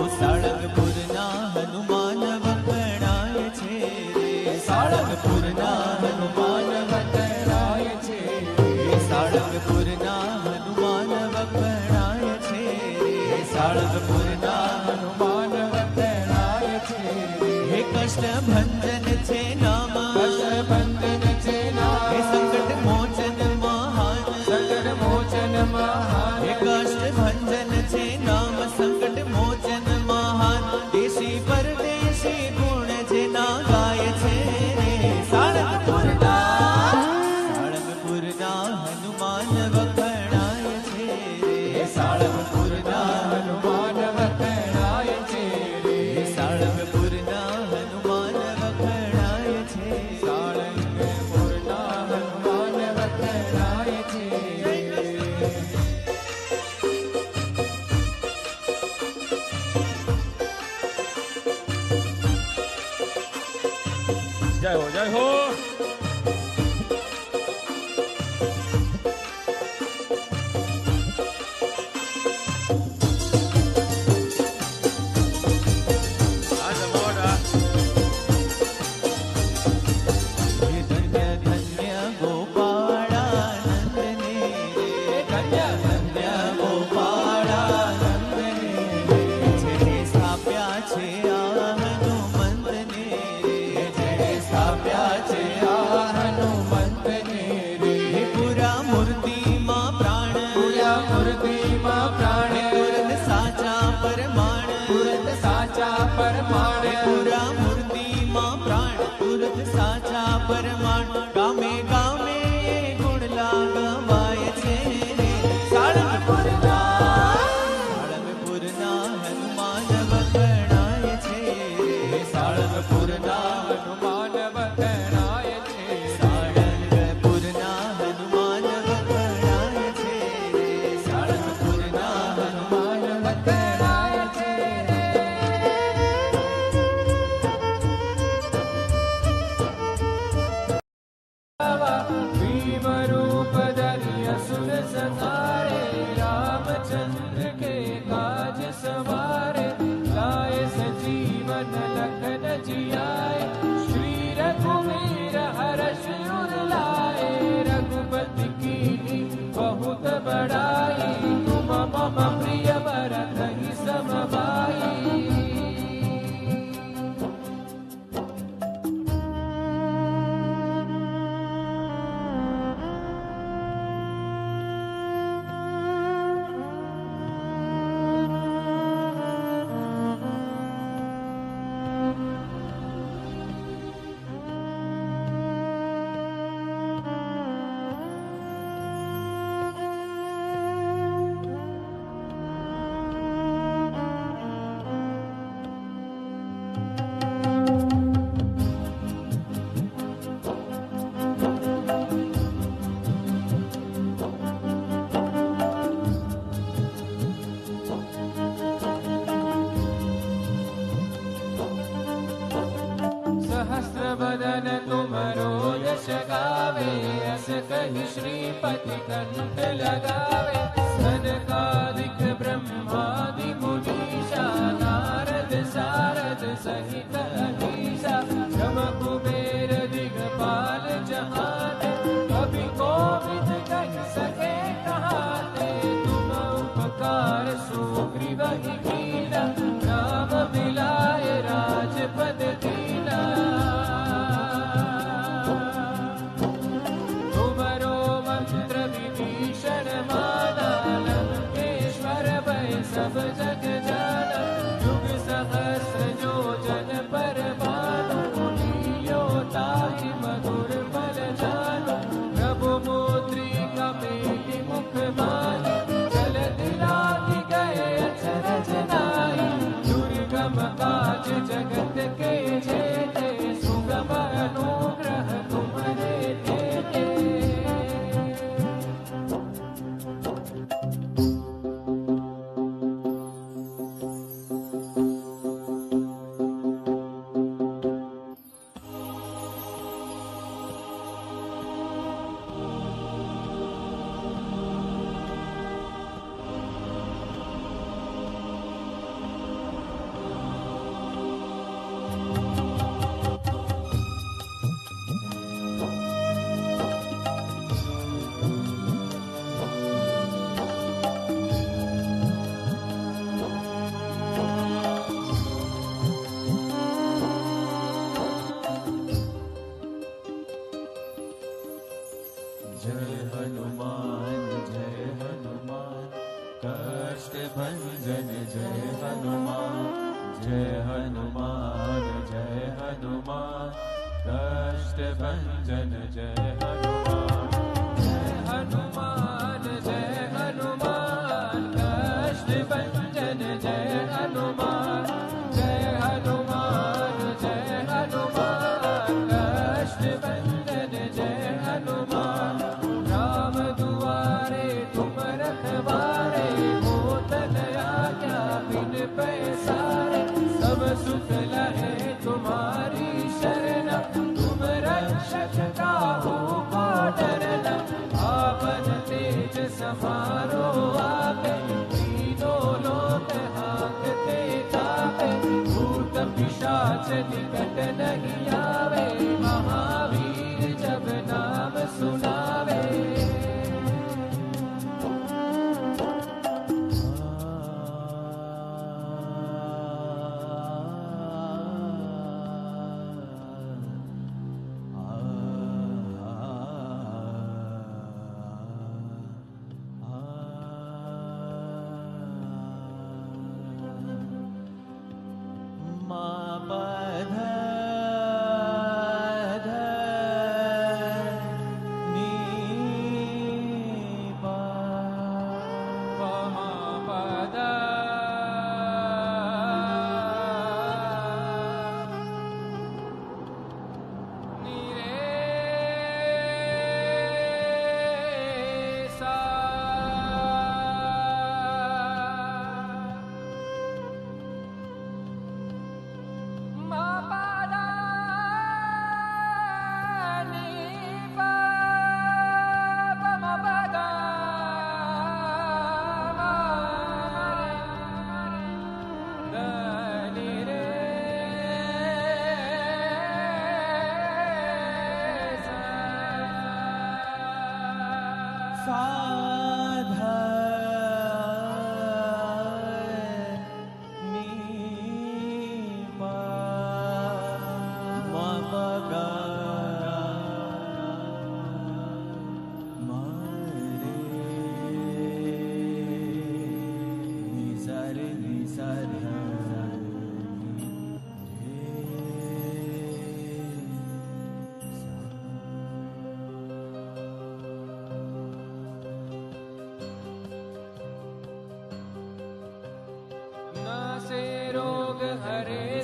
સાળંગપુરના હનુમાન વખણાય છે રે સાળંગપુરના હનુમાન વંદનાય છે સાળંગપુરના હનુમાન વખણાય છે રે સાળંગપુરના હનુમાન વંદનાય છે હે કષ્ટ ભંજન છે નામ કષ્ટ ભંજન છે નામ હે સંકટ મોચન મહાન સંકટ મોચન મહાન હે કષ્ટ ભંજન છે નામ સંકટ મોચન મહાન દેશી પરદેશી ગુણ જેના ગાય છે રે સાળંગપુરના હનુમાન વખણાય છે રે સાળંગપુરના હનુમાન વંદનાય છે સાળંગપુરના હનુમાન વખણાય છે સાળંગપુરના હનુમાન વંદનાય છે જય હો જય હો આ જમાવટ આ. હે ધન્ય ધન્ય પરમાણ ગામે ગામે એ ગુણલા ગવાય છે રે સાળંગપુરના હનુમાન વખણાય છે રે સાળંગપુરના હનુમાન વખણાય છે સાળંગપુરના હનુમાન વખણાય છે રે સાળંગપુરના હનુમાન વખણાય છે भीम रूप धरि असुर संहारे रामचंद्र के काज सवारे लाए सजीवन लखन जियाए श्री रघुवीर हर्ष उर लाए रघुपति कीन्ही बहुत बड़ाई तुम मम प्रिय भरत ही सम भाई सहस्रवदन तुमरो यश गावे अस कहि श्रीपति कंठ लगावे सनकादिक ब्रह्मादि मुनीषा नारद सारद सहित अहीसा जम कुबेर दिगपाल जहाते कवि कोविद कहि सके कहाते तुम उपकार सुग्रीव ही कीना राम मिलाए राजपद दीना तुमरो मंत्र विभीषण माना लंकेश्वर भय सब जग जाना युग सहस्र जो जन पर भानु लील्यो ताहि मधुर फल जानु प्रभु मुद्रिका मेलि मुख माहि जलधि लागी गए अचरज नाहि दुर्गम काज जगत के जेते सुगम अनुग्रह तुम्हारे तेते जय हनुमान कष्ट भंजन जय हनुमान जय हनुमान कष्ट भंजन जय हनुमान जय हनुमान कष्ट भंजन जय हनुमान जय हनुमान कष्ट भंजन जय हनुमान राम दुआरे तुम रखवारे होत न आज्ञा बिन पैसारे सब सुख लहे तुम्हारी शरण तुम रक्षक काहू को साधा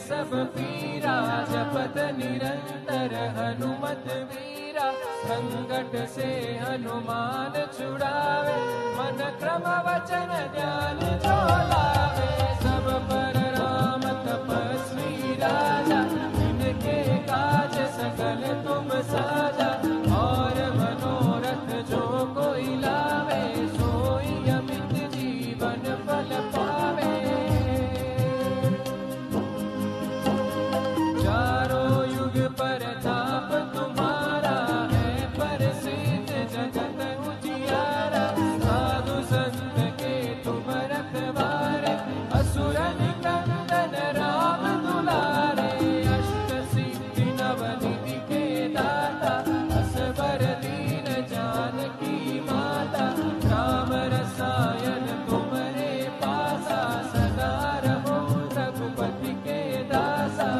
सब पीरा जपत निरंतर हनुमत वीरा संकट से हनुमान छुड़ावे मन क्रम वचन ध्यान जो लावे सब पर राम तपस्वी राजा इनके काज सकल तुम साजा और मनोरथ जो कोई लावे सोई अमित जीवन फल पावे परताप तुम्हारा है प्रसिद्ध जगत उजियारा साधु संत के तुम रखवारे असुर निकंदन राम दुलारे अष्ट सिद्धि नवनिधि के दाता असबर दीन जानकी माता राम रसायन तुम्हारे पासा सदा रहो रघुपति के दासा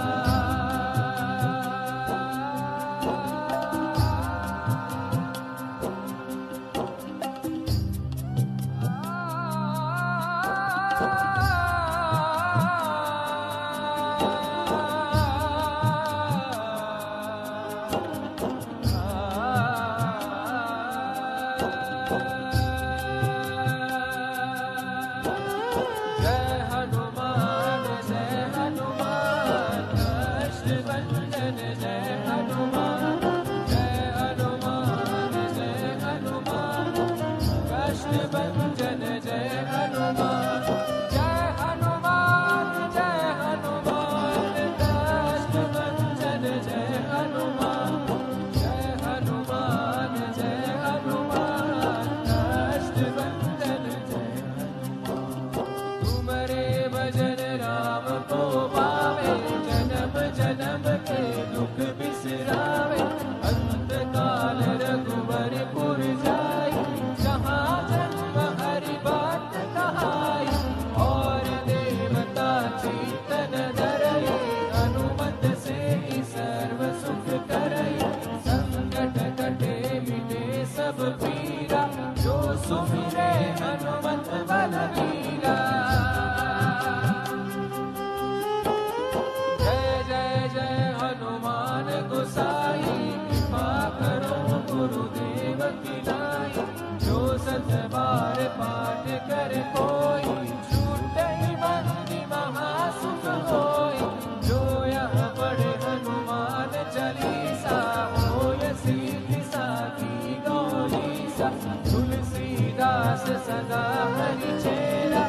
बार पाठ कर कोई छूटे बंदी महासुख होई जो यह पढ़े हनुमान चालीसा होय सिद्धि साखी गौरीसा तुलसीदास सदा हरि चेरा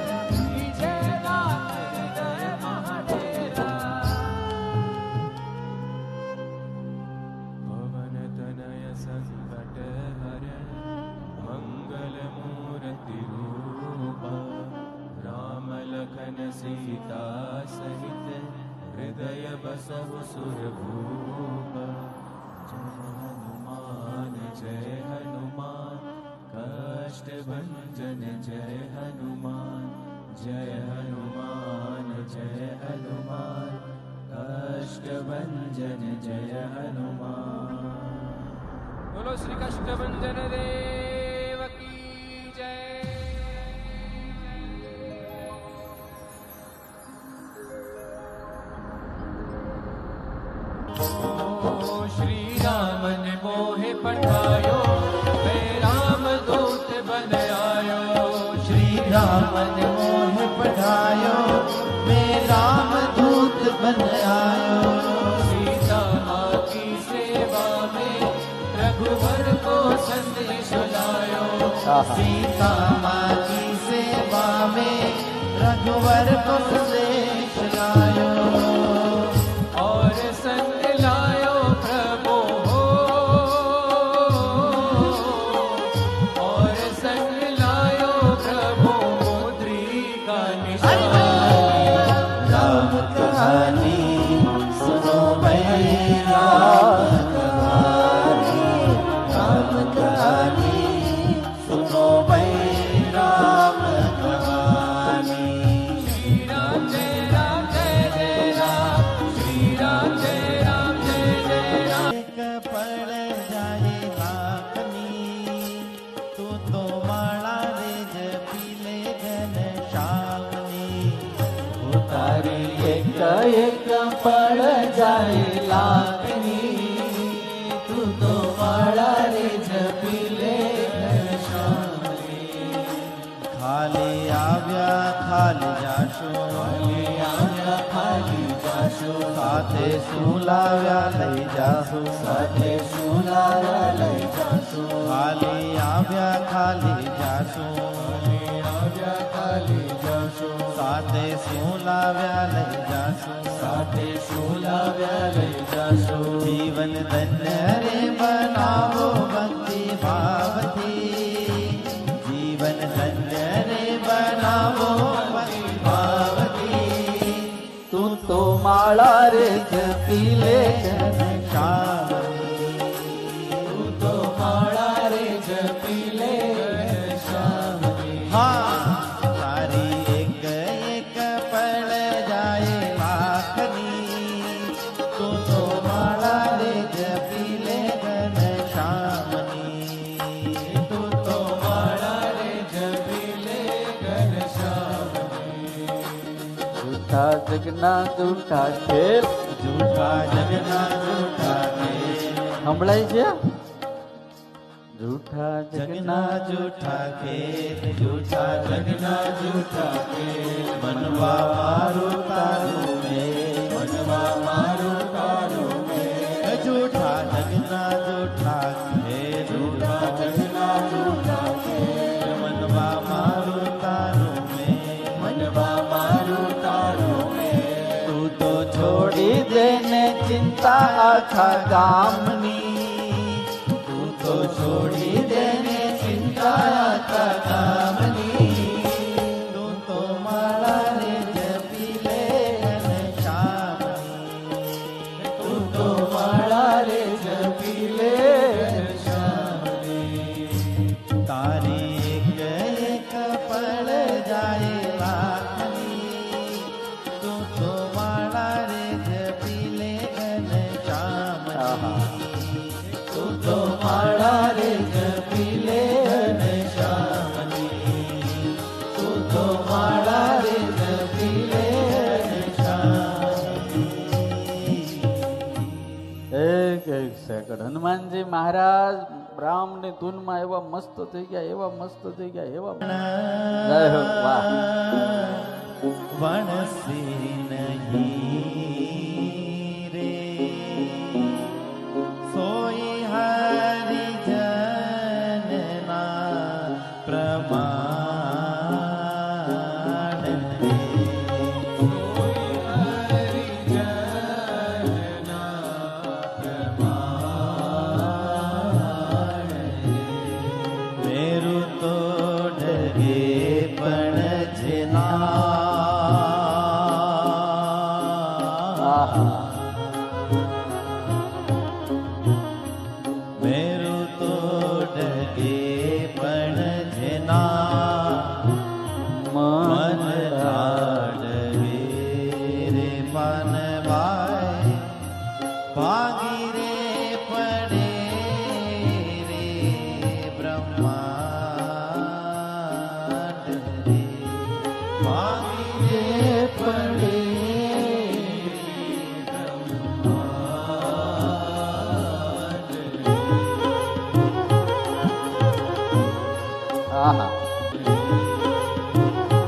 पवन तनय संकट हरण मंगल मूर्ति रूपा राम लखन सीता सहित हृदय बसहु सुरभूपा जय हनुमान कष्ट भंजन जय हनुमान जय हनुमान जय हनुमान कष्ट भंजन जय हनुमान। बोलो श्री कष्ट भंजन देव की जय। ओ श्री राम ने मोहे पठायो मैं राम दूत बन आयो श्री राम ने मोहे पठायो मैं राम दूत बन आयो सीता माँ की सेवा में रघुवर को संदेश लायो सीता माँ की सेवा में रघुवर को संदेश लायो और संग लायो प्रभु और એક પળ જાય લાખની તું તો માળા રે જપી લે ઘનશ્યામની. ખાલી આવ્યા ખાલી જાશું, ખાલી આવ્યા ખાલી જાશું, સાથે શું લાવ્યા લઈ જાશું, સાથે શું લાવ્યા લઈ જાશું. ખાલી આવ્યા ખાલી જાશું, ખાલી આવ્યા ખાલી જાશું, સાથે શું લાવ્યા લઈ જાશું, સાથે શું લાવ્યા લઈ જાશું. જીવન ધન્ય રે બનાવો ભક્તિ ભાવથી, જીવન ધન્ય રે બનાવો ભક્તિ ભાવથી. તું તો માળા રે જપી લે ઘનશ્યામની, તું તો માળા રે જપી લે ઘનશ્યામની. હા તારી એક એક પળ જાય લાખની તું તો માળા રે જપી લે ઘનશ્યામની, તું તો માળા રે જપી લે ઘનશ્યામની. જૂઠા જગના જૂઠા ખેલ, જૂઠા જગના જૂઠા ખેલ સંભળાય છે. જૂઠા જગના જૂઠા ખેલ, જૂઠા જગના જૂઠા ખેલ, મનવા મારું તારું મેં, મનવા મારું તારું મેં. જૂઠા જગના જૂઠા ખેલ, જૂઠા જગના જૂઠા ખેલ, મનવા મારું તારું મેં, મનવા મારું તારું મેં. તું તો છોડી દે ને ચિંતા આખા ગામની, તું તો છોડી દે ને ચિંતા આખા ગામની. તું તો માળા રે જપી લે ઘનશ્યામની, તું તો માળા રે જપી લે ઘનશ્યામની. તારી એક એક પળ જાય લાખની તું તો માળા રે જપી લે ઘનશ્યામની, તું તો માળા રે જપી લે ઘનશ્યામની, તું તો માળા રે જપી લે ઘનશ્યામની. એક એક સેકન્ડ હનુમાનજી મહારાજ બ્રાહ્મણની ધૂનમાં એવા મસ્ત થઈ ગયા, એવા મસ્ત થઈ ગયા, એવા જય હો વાહ. વણસી નહીં રે સોઈ હરિજનના પ્રમાણ રે. સોઈ હરિજનના પ્રમાણ રે. મેરું તો ડગે પણ જેના મેરું તો ડગે પણ જેના મન લાડવે રે પાનવાય ભાગી રે પડે રે બ્રહ્માંડ રે, ભાગી રે પડે બ્રહ્માંડ રે. આહા